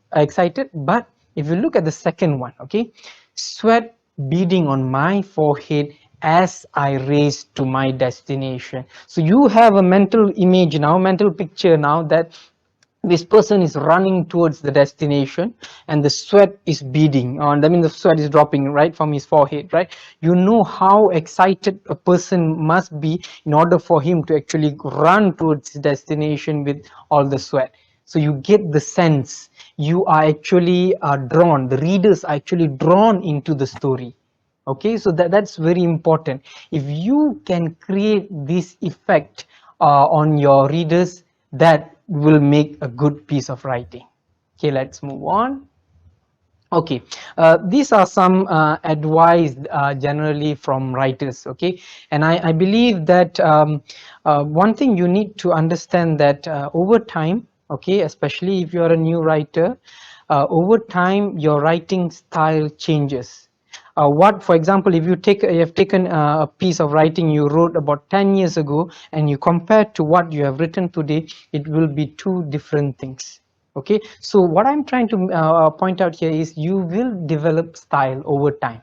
But if you look at the second one, okay, sweat beading on my forehead as I raced to my destination. So you have a mental image now, mental picture now, that this person is running towards the destination and the sweat is beading on. I mean, the sweat is dropping right from his forehead, right? You know how excited a person must be in order for him to actually run towards his destination with all the sweat. So you get the sense, you are actually drawn, the readers are actually drawn into the story. Okay, so that's very important. If you can create this effect on your readers, that will make a good piece of writing. Okay, let's move on. Okay, these are some advice generally from writers. Okay, and I believe that one thing you need to understand, that over time, okay, especially if you're a new writer, over time your writing style changes. For example, if you have taken a piece of writing you wrote about 10 years ago and you compare to what you have written today, it will be two different things. Okay, so what I'm trying to point out here is you will develop style over time.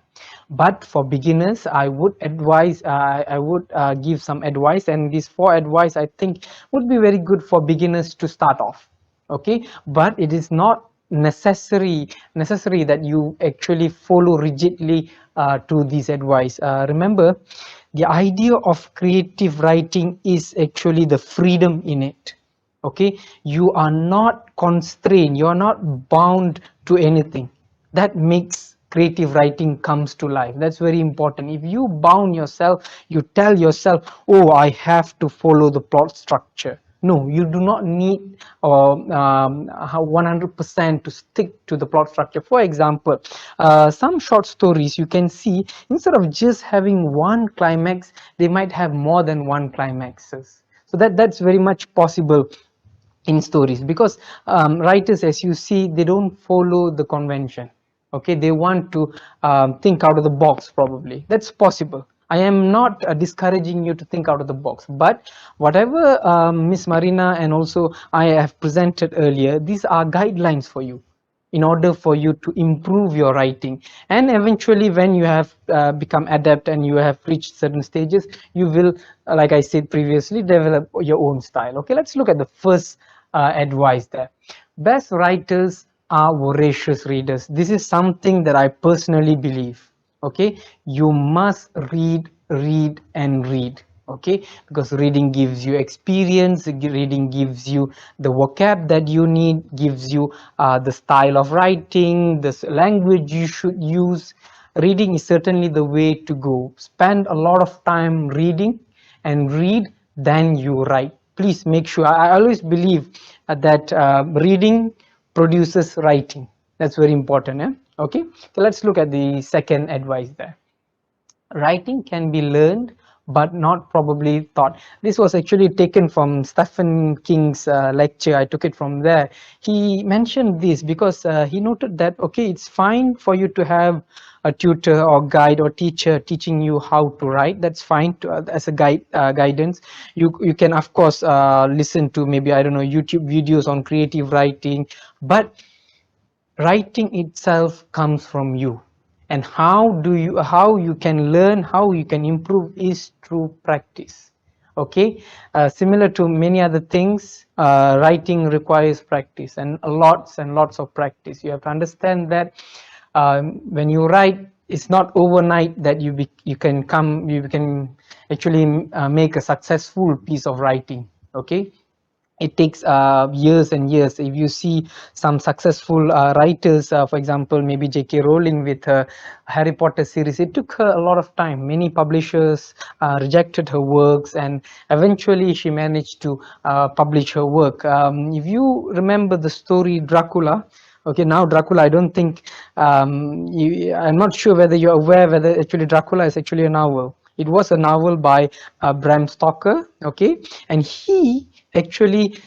But for beginners, I would advise, I would give some advice, and these 4 advice I think would be very good for beginners to start off. Okay, but it is not necessary that you actually follow rigidly to this advice. Remember, the idea of creative writing is actually the freedom in it. Okay, you are not constrained, you are not bound to anything. That makes creative writing comes to life. That's very important. If you bound yourself, you tell yourself, oh, I have to follow the plot structure. No, you do not need 100% to stick to the plot structure. For example, some short stories you can see, instead of just having one climax, they might have more than one climaxes. So that's very much possible in stories, because writers, as you see, they don't follow the convention. Okay, they want to think out of the box. Probably that's possible. I am not discouraging you to think out of the box, but whatever Miss Marina and also I have presented earlier, these are guidelines for you in order for you to improve your writing. And eventually, when you have become adept and you have reached certain stages, you will, like I said previously, develop your own style. Okay, let's look at the first advice there. Best writers are voracious readers. This is something that I personally believe. Okay, you must read and read. Okay, because reading gives you experience, reading gives you the vocab that you need, gives you the style of writing, language you should use. Reading is certainly the way to go. Spend a lot of time reading and read, then you write. Please make sure, I always believe that reading produces writing. That's very important. Okay, so let's look at the second advice there. Writing can be learned but not probably taught. This was actually taken from Stephen King's lecture. I took it from there. He mentioned this because he noted that, okay, it's fine for you to have a tutor or guide or teacher teaching you how to write. That's fine to, as a guidance. You can of course listen to maybe, I don't know, YouTube videos on creative writing, but writing itself comes from you. And how you can learn, how you can improve is through practice. Okay, similar to many other things, writing requires practice, and lots of practice. You have to understand that when you write, it's not overnight that you can actually make a successful piece of writing. Okay, it takes years and years. If you see some successful writers, for example, maybe J.K. Rowling with her Harry Potter series, it took her a lot of time. Many publishers rejected her works, and eventually she managed to publish her work. If you remember the story Dracula, okay, now Dracula, I don't think, I'm not sure whether you're aware whether actually Dracula is actually a novel. It was a novel by Bram Stoker, okay, and he actually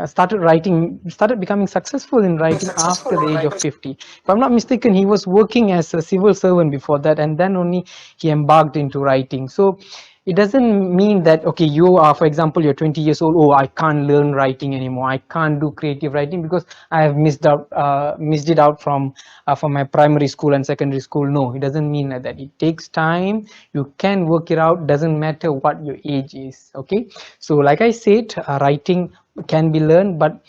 started becoming successful in writing after the age of 50. If I'm not mistaken, he was working as a civil servant before that, and then only he embarked into writing. So it doesn't mean that, okay, you are, for example, you're 20 years old, oh, I can't learn writing anymore, I can't do creative writing because I have missed it out from my primary school and secondary school. No, it doesn't mean that. It takes time. You can work it out, doesn't matter what your age is. Okay, so like I said, writing can be learned, but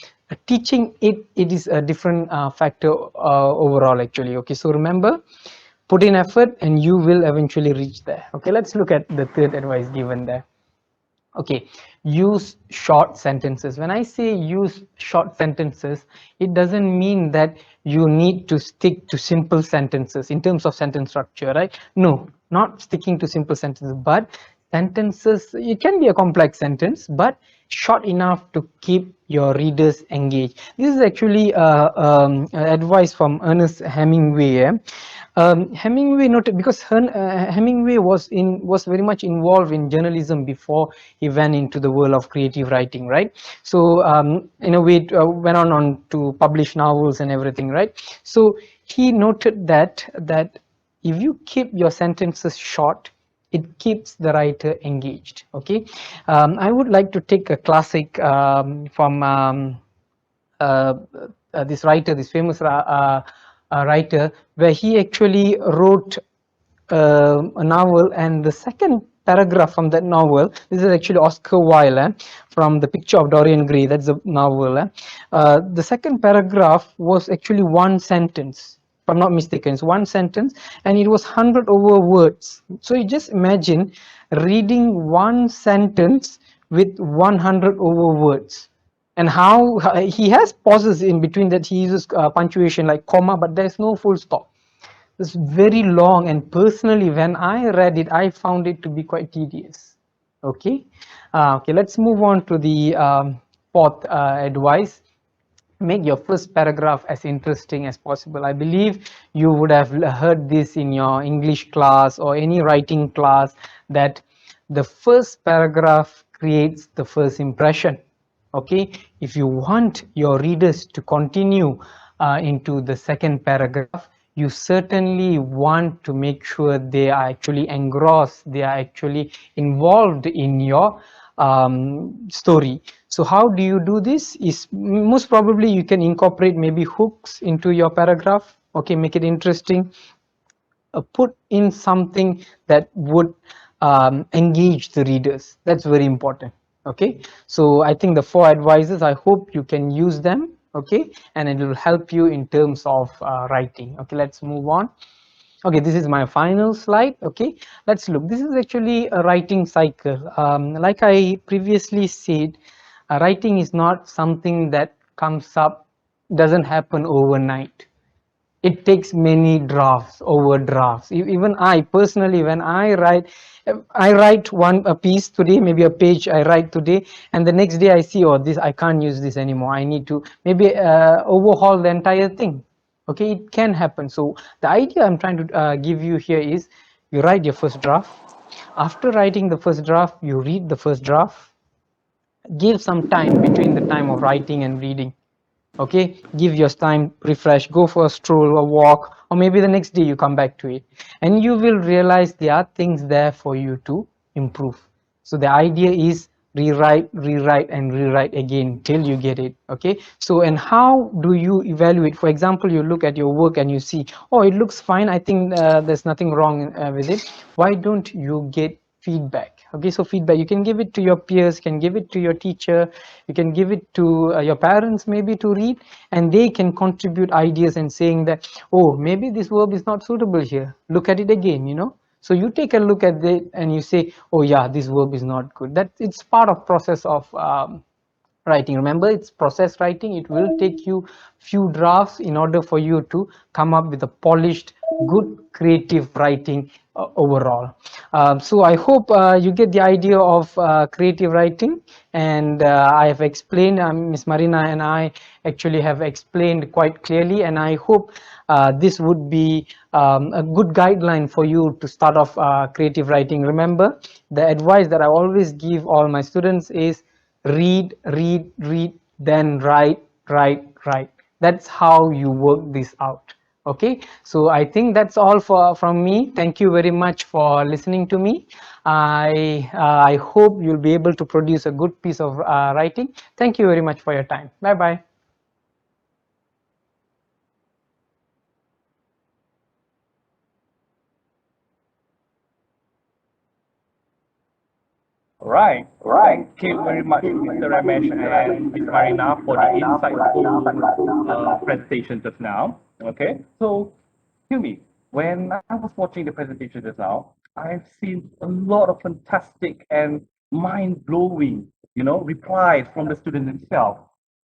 teaching it is a different factor overall actually. Okay, so remember, put in effort and you will eventually reach there. Okay, let's look at the third advice given there. Okay, use short sentences. When I say use short sentences, it doesn't mean that you need to stick to simple sentences in terms of sentence structure, right? No, not sticking to simple sentences, but sentences, it can be a complex sentence, but short enough to keep your readers engaged. This is actually advice from Ernest Hemingway. Hemingway noted, because Hemingway was very much involved in journalism before he went into the world of creative writing, right? So in a way, went on to publish novels and everything, right? So he noted that if you keep your sentences short, it keeps the writer engaged. Okay, I would like to take a classic from this writer, this famous writer, where he actually wrote a novel, and the second paragraph from that novel, this is actually Oscar Wilde, from The Picture of Dorian Gray, that's the novel. The second paragraph was actually one sentence, if I'm not mistaken. It's one sentence, and it was 100 over words. So you just imagine reading one sentence with 100 over words. And how he has pauses in between that. He uses punctuation like comma, but there's no full stop. It's very long, and personally, when I read it, I found it to be quite tedious. Okay, okay. Let's move on to the fourth advice. Make your first paragraph as interesting as possible. I believe you would have heard this in your English class or any writing class, that the first paragraph creates the first impression. Okay, if you want your readers to continue into the second paragraph, you certainly want to make sure they are actually engrossed, they are actually involved in your story. So how do you do this? Is most probably you can incorporate maybe hooks into your paragraph. Okay, make it interesting. Put in something that would engage the readers. That's very important. Okay, so I think the four advices, I hope you can use them. Okay, and it will help you in terms of writing. Okay, let's move on. Okay, this is my final slide. Okay, let's look. This is actually a writing cycle. Like I previously said, writing is not something that comes up, doesn't happen overnight. It takes many drafts over drafts. Even I personally, when I write a piece today, maybe a page I write today, and the next day I see, oh, this I can't use this anymore. I need to maybe overhaul the entire thing. Okay, it can happen. So the idea I'm trying to give you here is, you write your first draft. After writing the first draft, you read the first draft. Give some time between the time of writing and reading. Okay, give your time, refresh, go for a stroll, a walk, or maybe the next day you come back to it, and you will realize there are things there for you to improve. So the idea is rewrite, rewrite, and rewrite again till you get it. Okay, so and how do you evaluate? For example, you look at your work and you see, oh, it looks fine, I think there's nothing wrong with it. Why don't you get feedback? Okay, so feedback, you can give it to your peers, can give it to your teacher, you can give it to your parents maybe to read, and they can contribute ideas and saying that, oh, maybe this verb is not suitable here, look at it again, you know. So you take a look at it and you say, oh yeah, this verb is not good. That it's part of process of writing. Remember, it's process writing. It will take you few drafts in order for you to come up with a polished, good creative writing overall. So I hope you get the idea of creative writing, and I have explained, Miss Marina and I actually have explained quite clearly, and I hope this would be a good guideline for you to start off creative writing. Remember, the advice that I always give all my students is read, read, read, then write, write, write. That's how you work this out. Okay, so I think that's all from me. Thank you very much for listening to me. I hope you'll be able to produce a good piece of writing. Thank you very much for your time. Bye bye. Right. Thank you very much, Mr. Ramesh and Ms. Marina, for the insightful presentation just now. Okay. So, tell me, when I was watching the presentation just now, I've seen a lot of fantastic and mind-blowing, replies from the student themselves.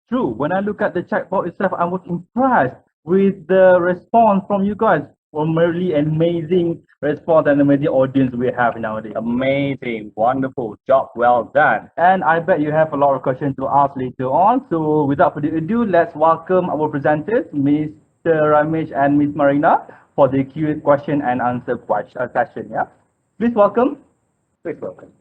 True. When I look at the chatbot itself, I was impressed with the response from you guys. From really amazing response and amazing audience we have nowadays. Amazing, wonderful job, well done. And I bet you have a lot of questions to ask later on. So without further ado, let's welcome our presenters, Mr. Ramesh and Ms. Marina, for the Q&A question and answer session. Yeah, please welcome. Please welcome.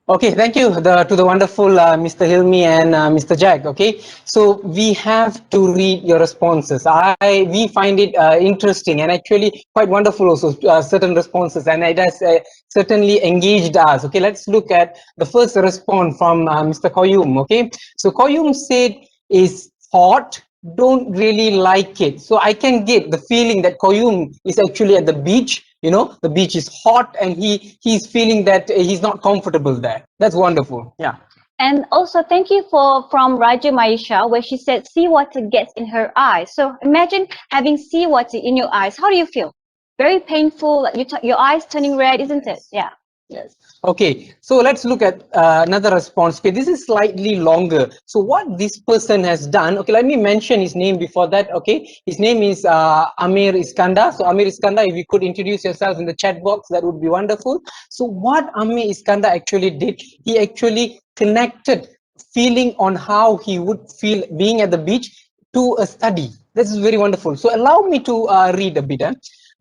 Okay, thank you to the wonderful Mr. Hilmi and Mr. Jack. Okay, so we have to read your responses. We find it interesting and actually quite wonderful also, certain responses, and it has certainly engaged us. Okay, let's look at the first response from Mr. Koyum. Okay, so Koyum said is hot, don't really like it. So I can get the feeling that Koyum is actually at the beach. You know, the beach is hot and he's feeling that he's not comfortable there. That's wonderful. Yeah. And also thank you from Raja Maisha, where she said seawater gets in her eyes. So imagine having seawater in your eyes. How do you feel? Very painful, like your eyes turning red, isn't it? Yeah. Yes. Okay, so let's look at another response. Okay, this is slightly longer. So what this person has done, okay, let me mention his name before that. Okay, his name is Amir Iskandar. So Amir Iskandar, if you could introduce yourself in the chat box, that would be wonderful. So what Amir Iskandar actually did, he actually connected feeling on how he would feel being at the beach to a study. This is very wonderful. So allow me to read a bit.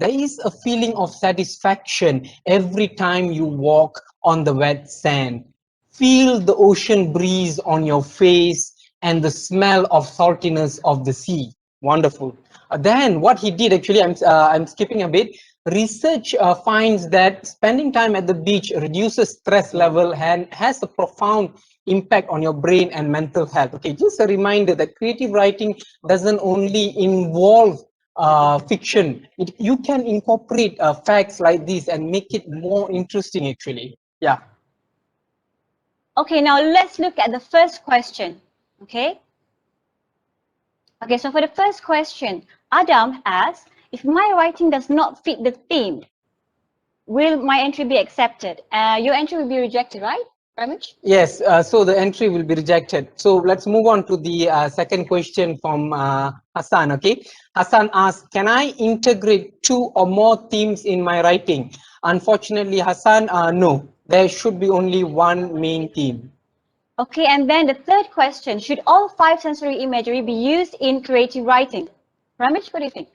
There is a feeling of satisfaction every time you walk on the wet sand. Feel the ocean breeze on your face and the smell of saltiness of the sea. Wonderful. Then what he did, actually, I'm skipping a bit. Research finds that spending time at the beach reduces stress level and has a profound impact on your brain and mental health. Okay, just a reminder that creative writing doesn't only involve fiction. You can incorporate facts like this and make it more interesting, actually. Yeah. Okay, now let's look at the first question. Okay. Okay, so for the first question, Adam asks, if my writing does not fit the theme, will my entry be accepted? Your entry will be rejected, right, Ramaj? Yes, so the entry will be rejected. So let's move on to the second question from Hassan. Okay, Hassan asks, can I integrate 2 or more themes in my writing? Unfortunately, Hassan, no, there should be only one main theme. Okay, and then the third question, should all 5 sensory imagery be used in creative writing? Ramaj, what do you think?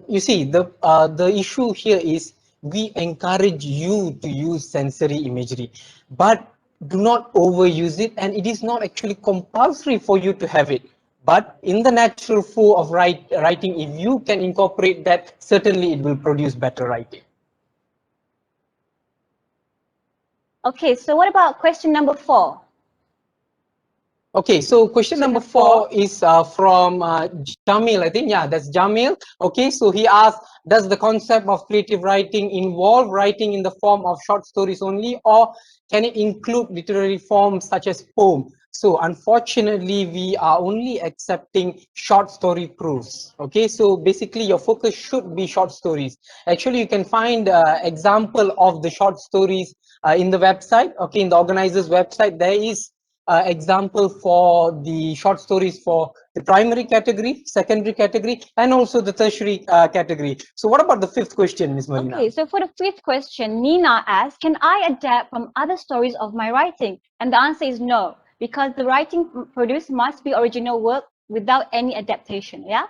You see, the issue here is we encourage you to use sensory imagery, but do not overuse it, and it is not actually compulsory for you to have it. But in the natural flow of writing, if you can incorporate that, certainly it will produce better writing. Okay, so what about question number 4? Okay, so question number 4 is from Jamil, I think. Yeah, that's Jamil. Okay, so he asked, does the concept of creative writing involve writing in the form of short stories only, or can it include literary forms such as poem? So unfortunately, we are only accepting short story proofs. Okay, so basically your focus should be short stories. Actually, you can find example of the short stories in the website. Okay, in the organizer's website, there is example for the short stories for the primary category, secondary category, and also the tertiary category. So what about the 5th question, Ms. Marina? Okay, so for the 5th question, Nina asks, can I adapt from other stories of my writing? And the answer is no, because the writing produced must be original work without any adaptation, yeah?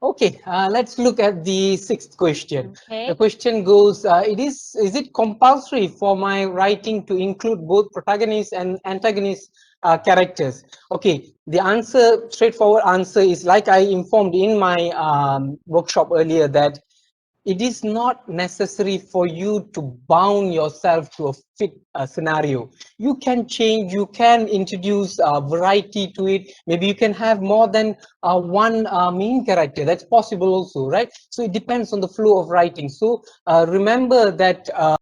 Okay, let's look at the 6th question. Okay. The question goes, is it compulsory for my writing to include both protagonists and antagonist characters? Okay, the answer, straightforward answer is, like I informed in my workshop earlier, that it is not necessary for you to bound yourself to a fit scenario. You can change, you can introduce variety to it. Maybe you can have more than one main character. That's possible also, right? So it depends on the flow of writing. So remember that